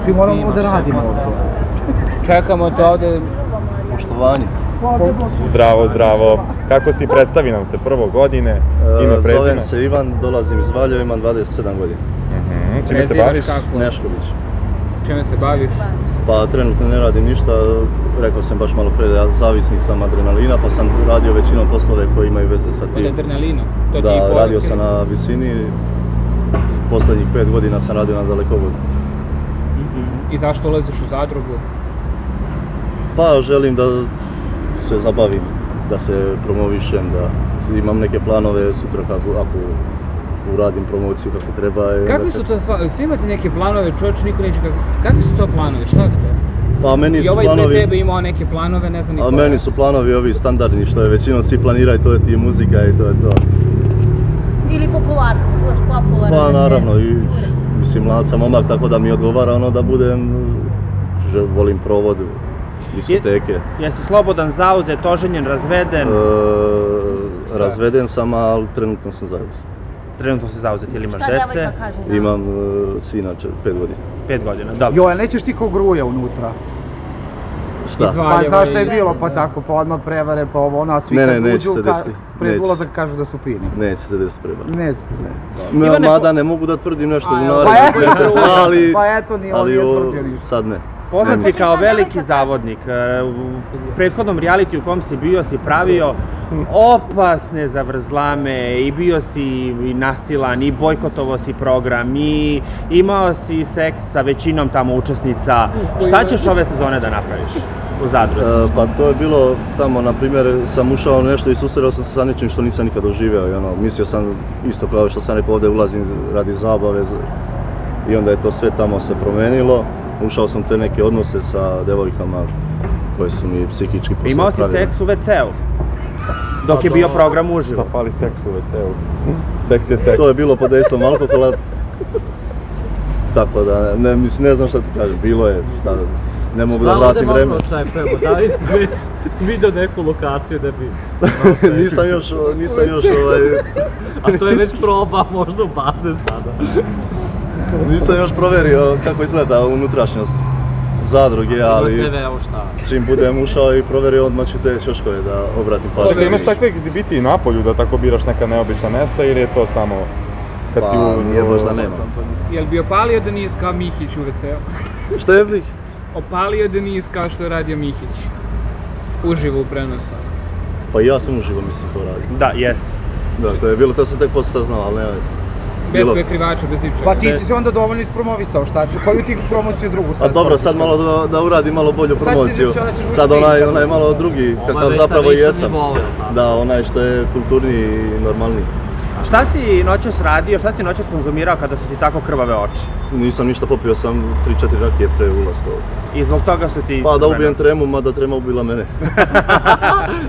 Svi moramo da radimo ovdje. Čekamo te ovdje. Poštovanje. Zdravo, zdravo. Kako si, predstavi nam se prvo godine, ime, prezime? Zovem se Ivan, dolazim iz Valjeva, imam 27 godina. Čime se baviš? Nešković. Čime se baviš? Pa trenutno ne radim ništa, rekao sam baš malo pre, ja zavisnik sam adrenalina, pa sam radio većinom poslove koji imaju veze sa tim. Od adrenalina? Da, radio sam na visini, posljednjih 5 godina sam radio na dalekovodu. I zašto ulaziš u zadrugu? Pa želim da se zabavim, da se promovišem, da imam neke planove sutra ako uradim promociju kako treba. Kakvi su to, svi imate neke planove, čovječ, niko neće kakvi su to planovi, šta ste? Pa meni su planovi... I planovi... ovaj tebe imao neke planove, ne znam ni koje. A meni su planovi ovi standardni, što je većinom svi planiraju, to je ti muzika i to je to. Ili popularnost, budeš popularan. Pa naravno, i mislim mlad sam momak, tako da mi odgovara ono da budem, volim provod, diskoteke. Jesi slobodan, zauzet, oženjen, razveden? Razveden sam, ali trenutno sam zauzet. Trenutno si zauzet, ili imaš dece? Šta djevojka kaže? Da. Imam sina 5 godina. 5 godina, dobro. Joj, nećeš ti ko Gruja unutra? Šta? Pa znaš šta je bilo, pa tako, pa odmah prevare, pa ovo, ono, svi kad uđu, pred ulazak kažu da su fini. Neće se desiti prevare. Neće se. Mada ne mogu da tvrdim nešto u narednih mjesec, ali... Pa eto, nije tvrdio ništa. Sad ne. Poznat si kao veliki zavodnik. U prethodnom realitiju u kom si bio si pravio opasne zavrzlame i bio si i nasilan i bojkotovao si program i imao si seks sa većinom tamo učesnica. Šta ćeš ove sezone da napraviš u Zadruzi? Pa to je bilo tamo, na primjer, sam ušao nešto i susreo sam se sa nečim što nisam nikad doživio i ono, mislio sam isto kao što sam rekao ovdje ulazim radi zabave i onda je to sve tamo se promenilo. Ušao sam te neke odnose sa devojkama koje su mi psihički posle Imao si seks u WC-u? Dok je bio program uživo? Šta fali seks u WC-u? Seks je seks. To je bilo pod dejstvom alkohola. Tako da, ne znam šta ti kažem, bilo je, šta, ne mogu da vratim vreme. Da li si već vidio neku lokaciju da bi... Nisam još A to je već proba, možda u baze sada. Nisam još provjerio kako izgleda unutrašnjost zadruge, ali čim budem ušao i provjerio odmah ću te ćoškove da obratim pažnju. Čekaj, imaš takve egzibicije i na polju da tako biraš neka neobična mjesta ili je to samo kad si u... Pa nije baš da nema. Jel bi opalio Deniz kao Mihić u WC-u? Šta je bih? Opalio Deniz kao što je radio Mihić. Uživo u prenosu. Pa i ja sam uživo mislim to radio. Da, jesi. Da, to je bilo, to sam tek posle saznao, ali nema veze. Bez prekrivača, bez ničega. Pa ti si se onda dovoljno ispromovisao, šta ću? Koju ti promociju drugu sad? A dobro, sad malo da uradim malo bolju promociju. Sad onaj malo drugi, kakav zapravo i jesam. Da, onaj što je kulturniji i normalniji. Šta si noćas radio, šta si noćas konzumirao kada su ti tako krvave oči? Nisam ništa, popio sam 3-4 rakije pre ulaska ovdje. I zbog toga su ti... Pa da ubijem tremu, mada trema ubila mene.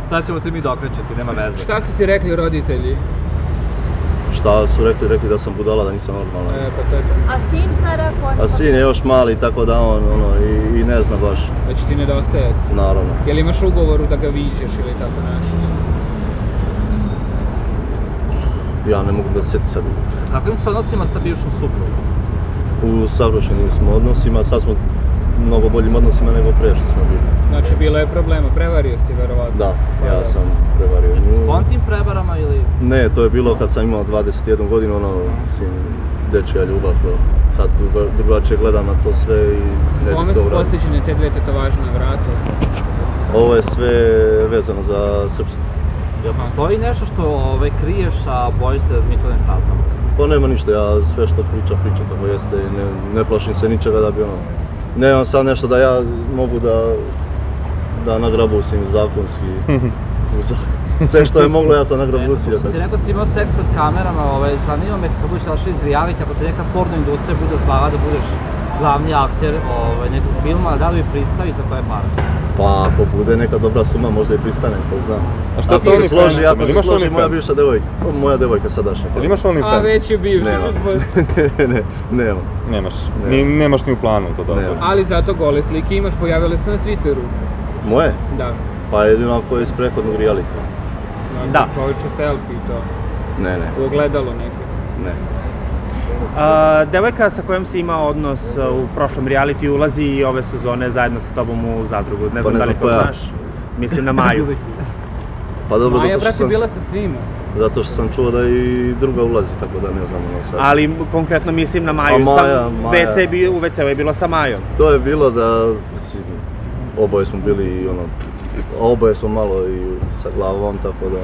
Sad ćemo te mi dokrećati, nema veze. Šta su ti rekli roditelji? Šta su rekli da sam budala, da nisam normalan. A sin šta je rekao? A sin je još mali, tako da on i ne zna baš. Da će ti nedostajati? Naravno. Jel imaš ugovoru da ga viđeš ili tako nešto? Ja ne mogu da se sjeti sad. Kakvim se odnosima sa bivšom suprugom? U savršenim smo odnosima, sad smo mnogo boljim odnosima nego prije što smo bili. Znači bilo je problema, prevario si verovatno? Da, ja sam prevario nju. S kontim prevarama ili? Ne, to je bilo kad sam imao 21 godinu, ono, mislim, dečija ljubav, sad drugačije gledam na to sve i ne bi to Kome su posvećene te dve tetovaže na vratu? Ovo je sve vezano za srpstvo. Jel postoji nešto što kriješ, a bojiš se da mi to ne saznamo? Pa nema ništa, ja sve što pričam kako jeste i ne plašim se ničega da bi ono... Nemam sad nešto da ja mogu da nagrabusim zakonski. Sve što je moglo ja sam nagrabusio. Si rekao si imao seks pred kamerama, zanima me kako budeš došao iz reality, ako te neka porno industrija bude zvala da budeš glavni akter nekog filma, da li bi pristao i za koje pare? Pa ako bude neka dobra suma možda i pristane, ko znam. A šta se oni složi? Ako se složi moja bivša devojka, moja devojka sadašnja. Jel imaš OnlyFans? A već je bivša. Nemam. Nemaš ni u planu to dobro. Ali zato gole slike imaš, pojavile se na Twitteru. Moje? Da. Pa jedino ako je iz prethodnog reality. Da. Čovječe selfie to. Ne. U ogledalo neko. Ne. Devojka sa kojom si imao odnos u prošlom reality ulazi i ove sezone zajedno sa tobom u zadrugu. Ne znam da li to znaš. Mislim na Maju. Pa dobro, Maja, brate, bila sa svima. Zato što sam čuo da i druga ulazi, tako da ne znam sad. Ali konkretno mislim na Maju. U WC-u je bilo sa Majom. To je bilo da, oboje smo bili i oboje smo malo i sa glavom, tako da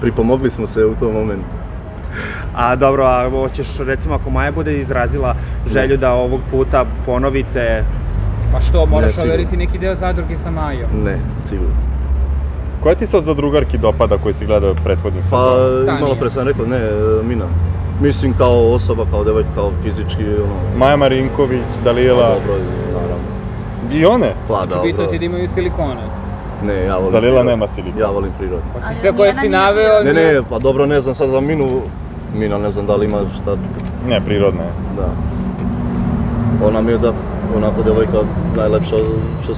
pripomogli smo se u tom momentu. A dobro, a hoćeš recimo ako Maja bude izrazila želju da ovog puta ponovite... Pa što, moraš overiti neki deo zadruge sa Majom? Ne, sigurno. Koja ti se od zadrugarki dopada koji si gledao prethodnih sezona? Pa, malo pre sam rekao, ne, Mina. Mislim kao osoba, kao devojka, kao fizički, Maja Marinković, Dalila... Pa dobro, naravno. I one? Pa dobro. Znači bitno ti da imaju silikone? Ne, ja volim Dalila nema silikone. Ja volim prirodu. Pa ti sve koje si naveo... Ne, pa dobro, ne znam sad za Minu. Mina ne znam da li ima šta... Ne, prirodna je. Da. Ona mi je da, onako devojka najlepša, što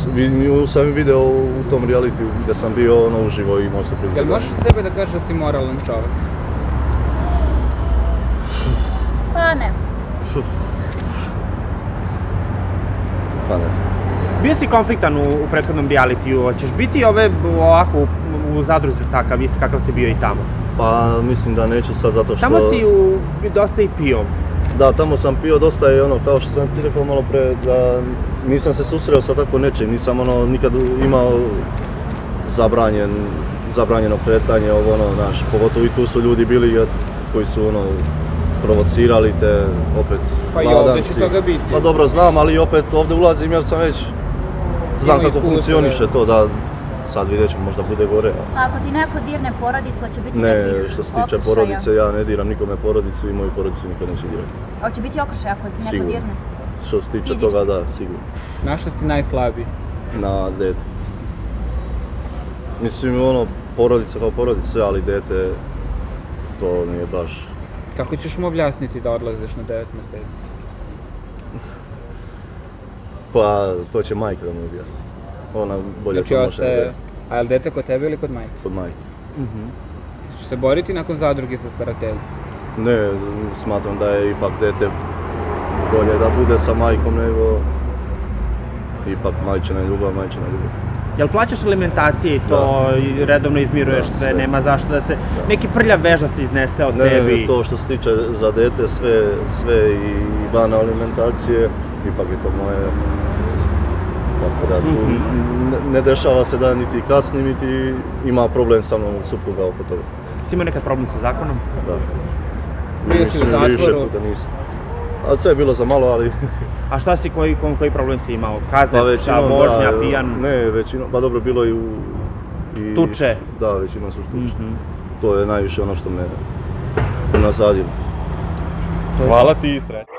sam video u tom realitiju gdje sam bio uživo i imao se priliku. Jel možeš sebe da kažeš da si moralan čovjek? Pa ne. Pa ne znam. Bio si konfliktan u prethodnom realitiju, hoćeš biti ovako u zadruzi takav, isti kakav si bio i tamo? Pa mislim da neću sad zato što... Tamo si dosta i pio. Da, tamo sam pio dosta i kao što sam ti rekao malo pre, da nisam se susreo sa tako nečim, nisam nikad imao zabranjeno kretanje, znaš, pogotovo i tu su ljudi bili koji su provocirali te, opet pa i ovdje će toga biti. Pa dobro znam, ali opet ovdje ulazim jer sam već, znam kako funkcioniše to, da sad vidjet ću, možda bude gore. A ako ti neko dirne porodicu, će biti neki okršaja? Ne, što se tiče porodice, ja ne diram nikome porodicu i moju porodicu nikad neće dirati. A će biti okršaj ako neko dirne? Sigurno. Što se tiče toga, da, sigurno. Na što si najslabiji? Na dete. Mislim, porodica kao porodica, ali dete, to nije baš... Kako ćeš mu objasniti da odlaziš na 9 mjeseci? Pa, to će majka da mu objasni. Ona bolje to može da je. A je li dete kod tebe ili kod majke? Kod majke. Ćeš se boriti nakon zadruge sa starateljstvom? Ne, smatram da je ipak dete bolje da bude sa majkom nego ipak majčina ljubav. Jel plaćaš alimentacije i to redovno izmiruješ sve, nema zašto da se neki prljav veža se iznese od tebi? Ne, to što se tiče za dete, sve i van alimentacije, ipak je to moje. Tako da tu ne dešava se da niti kasni, niti ima problem sa mnom supruga oko toga. Si imao nekad problem sa zakonom? Da. Bio si u zatvoru? Više puta nisam. A sve je bilo za malo, ali... A šta si, koji problem si imao? Kazne, vožnja, pijan? Ne, većinom, pa dobro, bilo i tuče? Da, većinom su tuče. To je najviše ono što me unazadio. Hvala ti i srećno.